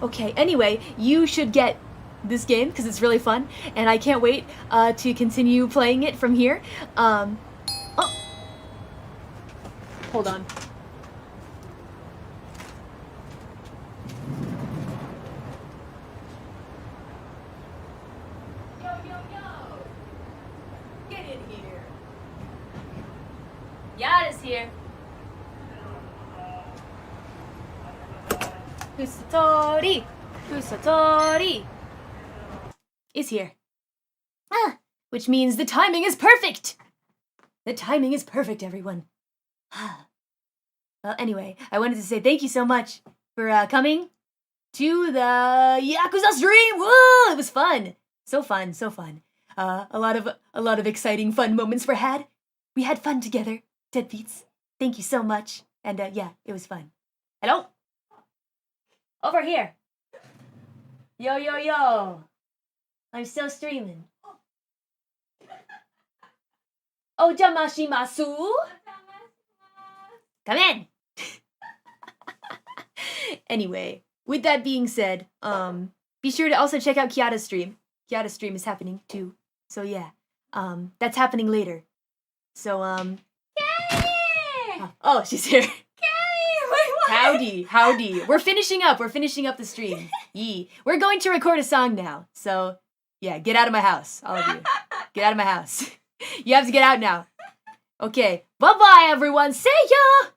Okay, anyway, you should get this game because it's really fun, and I can't wait to continue playing it from here. Oh, hold on. Yo, yo, yo! Get in here. Yada's here. Kusatori is here. Which means the timing is perfect. The timing is perfect, everyone. Well, anyway, I wanted to say thank you so much for coming to the YAKUZA stream. Woo! It was fun. So fun, so fun. A lot of exciting fun moments were had. We had fun together, Deadbeats. Thank you so much. And yeah, it was fun. Hello? Over here. Yo, yo, yo. I'm still streaming. Ojamashimasu? Come in. Anyway, with that being said, be sure to also check out Kiara's stream. Kiara's stream is happening too. So yeah, that's happening later. So oh, she's here. Howdy. We're finishing up the stream. Yee. We're going to record a song now. So, yeah, get out of my house, all of you. Get out of my house. You have to get out now. Okay, bye-bye, everyone. See ya!